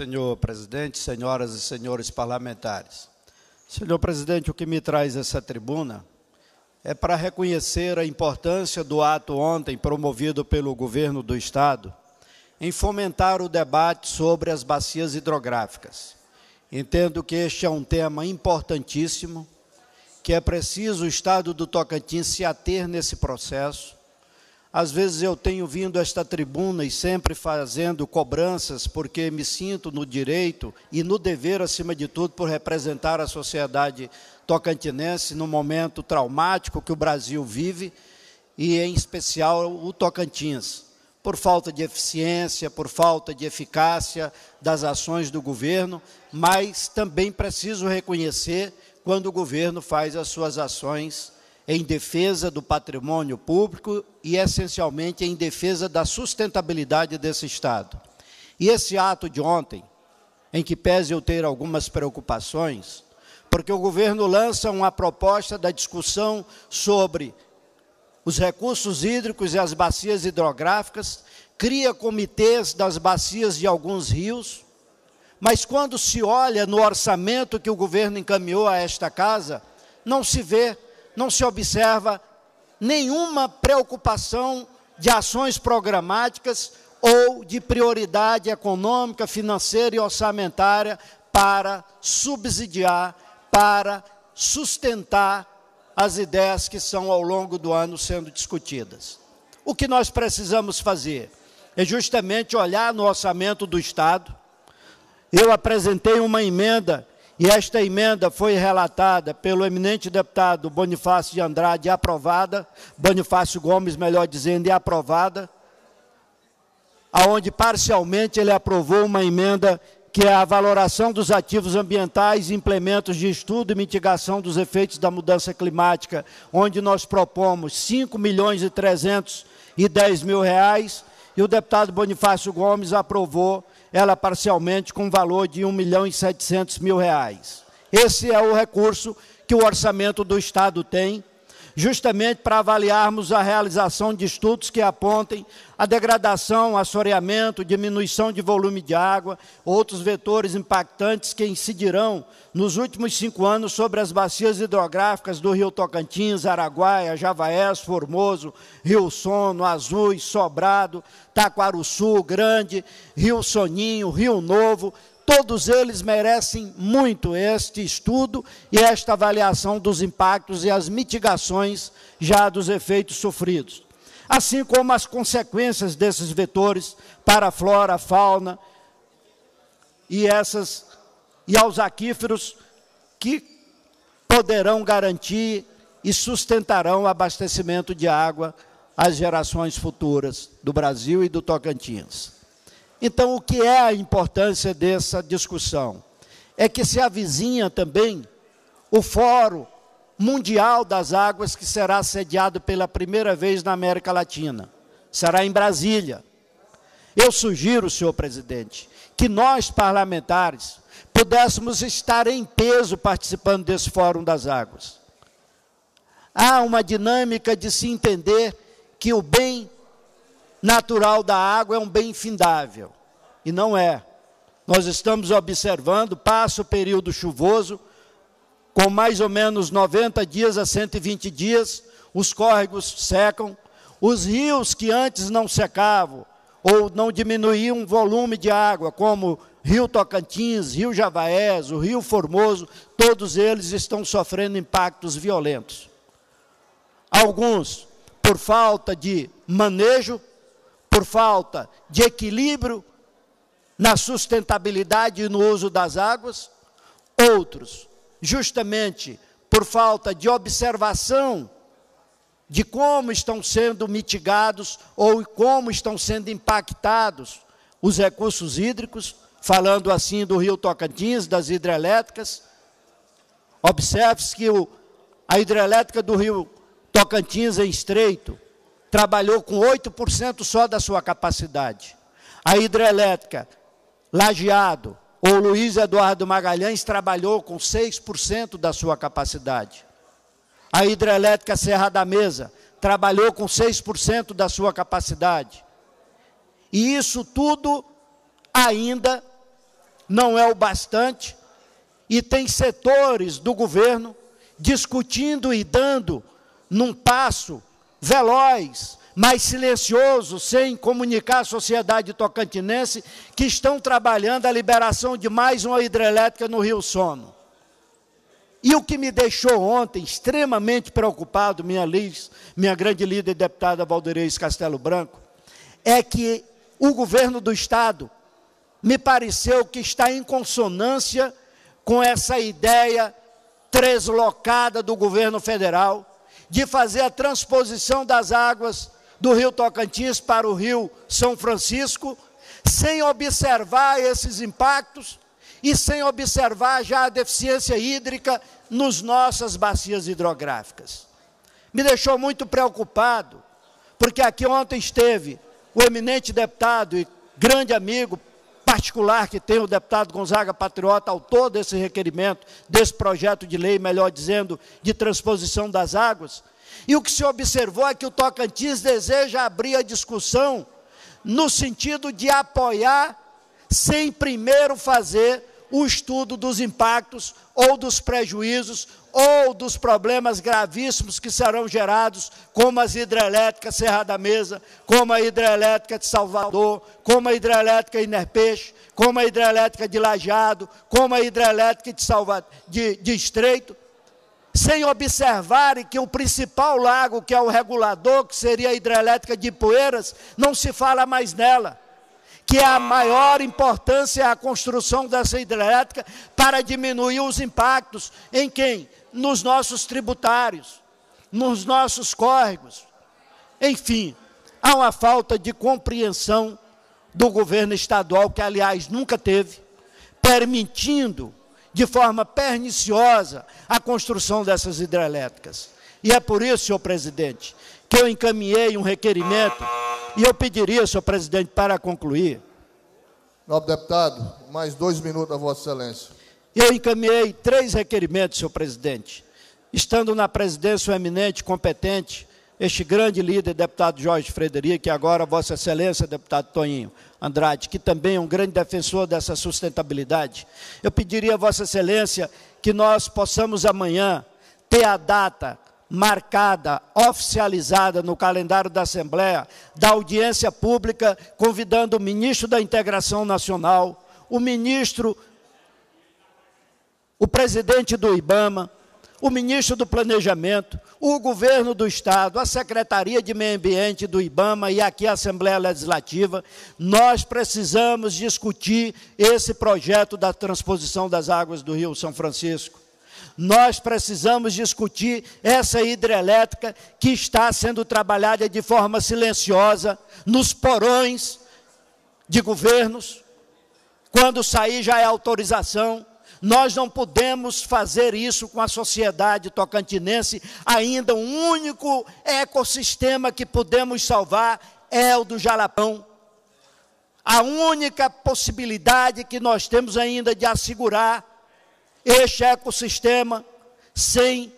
Senhor presidente, senhoras e senhores parlamentares. Senhor presidente, o que me traz essa tribuna é para reconhecer a importância do ato ontem promovido pelo governo do Estado em fomentar o debate sobre as bacias hidrográficas. Entendo que este é um tema importantíssimo, que é preciso o Estado do Tocantins se ater nesse processo. Às vezes eu tenho vindo a esta tribuna e sempre fazendo cobranças, porque me sinto no direito e no dever, acima de tudo, por representar a sociedade tocantinense no momento traumático que o Brasil vive, e em especial o Tocantins, por falta de eficiência, por falta de eficácia das ações do governo, mas também preciso reconhecer quando o governo faz as suas ações em defesa do patrimônio público e, essencialmente, em defesa da sustentabilidade desse Estado. E esse ato de ontem, em que pese eu ter algumas preocupações, porque o governo lança uma proposta da discussão sobre os recursos hídricos e as bacias hidrográficas, cria comitês das bacias de alguns rios, mas quando se olha no orçamento que o governo encaminhou a esta casa, não se vê, não se observa nenhuma preocupação de ações programáticas ou de prioridade econômica, financeira e orçamentária para subsidiar, para sustentar as ideias que são ao longo do ano sendo discutidas. O que nós precisamos fazer é justamente olhar no orçamento do Estado. Eu apresentei uma emenda, e esta emenda foi relatada pelo eminente deputado Bonifácio de Andrade e aprovada, Bonifácio Gomes, melhor dizendo, e aprovada, aonde parcialmente ele aprovou uma emenda que é a valoração dos ativos ambientais e implementos de estudo e mitigação dos efeitos da mudança climática, onde nós propomos R$5.310.000, e o deputado Bonifácio Gomes aprovou ela parcialmente com valor de R$1.700.000. Esse é o recurso que o orçamento do Estado tem, justamente para avaliarmos a realização de estudos que apontem a degradação, assoreamento, diminuição de volume de água, outros vetores impactantes que incidirão nos últimos 5 anos sobre as bacias hidrográficas do Rio Tocantins, Araguaia, Javaés, Formoso, Rio Sono, Azul, Sobrado, Taquarussu, Grande, Rio Soninho, Rio Novo. Todos eles merecem muito este estudo e esta avaliação dos impactos e as mitigações já dos efeitos sofridos, assim como as consequências desses vetores para a flora, a fauna e aos aquíferos que poderão garantir e sustentarão o abastecimento de água às gerações futuras do Brasil e do Tocantins. Então, o que é a importância dessa discussão? É que se avizinha também o Fórum Mundial das Águas, que será sediado pela primeira vez na América Latina. Será em Brasília. Eu sugiro, senhor presidente, que nós, parlamentares, pudéssemos estar em peso participando desse Fórum das Águas. Há uma dinâmica de se entender que o bem natural da água é um bem infindável, e não é. Nós estamos observando, passa o período chuvoso, com mais ou menos 90 dias a 120 dias, os córregos secam, os rios que antes não secavam, ou não diminuíam o volume de água, como Rio Tocantins, Rio Javaés, o Rio Formoso, todos eles estão sofrendo impactos violentos. Alguns por falta de manejo, por falta de equilíbrio na sustentabilidade e no uso das águas, outros, justamente por falta de observação de como estão sendo mitigados ou como estão sendo impactados os recursos hídricos, falando assim do Rio Tocantins, das hidrelétricas. Observe-se que a hidrelétrica do Rio Tocantins em Estreito trabalhou com 8% só da sua capacidade. A hidrelétrica Lajeado, ou Luiz Eduardo Magalhães, trabalhou com 6% da sua capacidade. A hidrelétrica Serra da Mesa trabalhou com 6% da sua capacidade. E isso tudo ainda não é o bastante, e tem setores do governo discutindo e dando num passo veloz, mais silencioso, sem comunicar à sociedade tocantinense, que estão trabalhando a liberação de mais uma hidrelétrica no Rio Sono. E o que me deixou ontem extremamente preocupado, minha grande líder deputada Valdeirês Castelo Branco, é que o governo do Estado me pareceu que está em consonância com essa ideia translocada do governo federal de fazer a transposição das águas do Rio Tocantins para o Rio São Francisco, sem observar esses impactos e sem observar já a deficiência hídrica nas nossas bacias hidrográficas. Me deixou muito preocupado, porque aqui ontem esteve o eminente deputado e grande amigo particular que tem o deputado Gonzaga Patriota, autor desse requerimento, desse projeto de lei, melhor dizendo, de transposição das águas. E o que se observou é que o Tocantins deseja abrir a discussão no sentido de apoiar, sem primeiro fazer o estudo dos impactos ou dos prejuízos ou dos problemas gravíssimos que serão gerados, como as hidrelétricas Serra da Mesa, como a hidrelétrica de Salvador, como a hidrelétrica Inerpeixe, como a hidrelétrica de Lajeado, como a hidrelétrica de Estreito, sem observarem que o principal lago, que é o regulador, que seria a hidrelétrica de Ipueiras, não se fala mais nela, que a maior importância é a construção dessa hidrelétrica para diminuir os impactos em quem? Nos nossos tributários, nos nossos córregos. Enfim, há uma falta de compreensão do governo estadual, que aliás nunca teve, permitindo de forma perniciosa a construção dessas hidrelétricas. E é por isso, senhor presidente, que eu encaminhei um requerimento, e eu pediria, senhor presidente, para concluir. Nobre deputado, mais 2 minutos a vossa excelência. Eu encaminhei 3 requerimentos, senhor presidente, estando na presidência o eminente, competente, este grande líder, deputado Jorge Frederico, e agora vossa excelência, deputado Toninho Andrade, que também é um grande defensor dessa sustentabilidade. Eu pediria a vossa excelência que nós possamos amanhã ter a data marcada, oficializada no calendário da Assembleia, da audiência pública, convidando o ministro da Integração Nacional, o presidente do IBAMA, o ministro do Planejamento, o governo do Estado, a Secretaria de Meio Ambiente do IBAMA e aqui a Assembleia Legislativa. Nós precisamos discutir esse projeto da transposição das águas do Rio São Francisco. Nós precisamos discutir essa hidrelétrica que está sendo trabalhada de forma silenciosa nos porões de governos. Quando sair já é autorização. Nós não podemos fazer isso com a sociedade tocantinense. Ainda o único ecossistema que podemos salvar é o do Jalapão. A única possibilidade que nós temos ainda de assegurar este ecossistema sem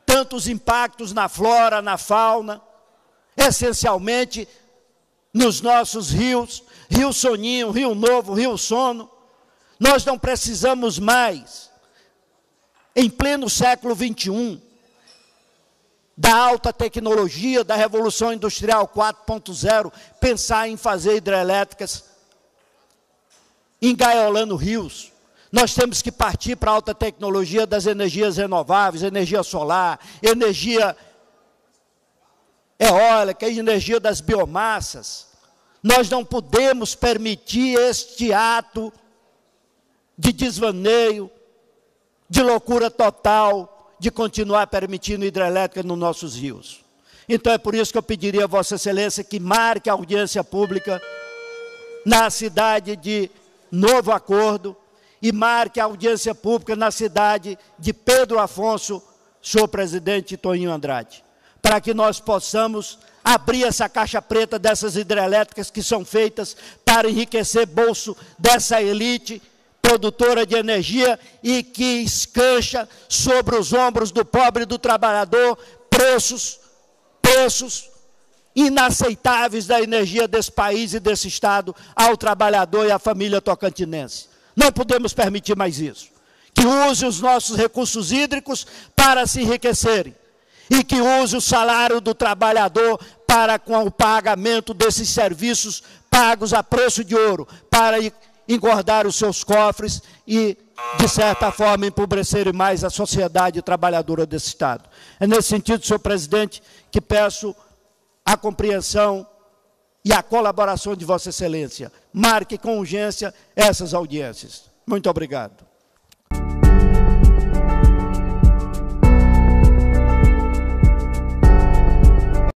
tantos impactos na flora, na fauna, essencialmente nos nossos rios, Rio Soninho, Rio Novo, Rio Sono. Nós não precisamos mais, em pleno século XXI, da alta tecnologia, da Revolução Industrial 4.0, pensar em fazer hidrelétricas engaiolando rios. Nós temos que partir para a alta tecnologia das energias renováveis, energia solar, energia eólica, energia das biomassas. Nós não podemos permitir este ato de desvaneio, de loucura total, de continuar permitindo hidrelétrica nos nossos rios. Então é por isso que eu pediria a vossa excelência que marque a audiência pública na cidade de Novo Acordo e marque a audiência pública na cidade de Pedro Afonso, senhor presidente Toninho Andrade, para que nós possamos abrir essa caixa preta dessas hidrelétricas que são feitas para enriquecer bolso dessa elite produtora de energia e que escancha sobre os ombros do pobre e do trabalhador preços inaceitáveis da energia desse país e desse Estado ao trabalhador e à família tocantinense. Não podemos permitir mais isso. Que use os nossos recursos hídricos para se enriquecerem. E que use o salário do trabalhador para com o pagamento desses serviços pagos a preço de ouro, para engordar os seus cofres e, de certa forma, empobrecerem mais a sociedade trabalhadora desse Estado. É nesse sentido, senhor presidente, que peço a compreensão e a colaboração de Vossa Excelência. Marque com urgência essas audiências. Muito obrigado.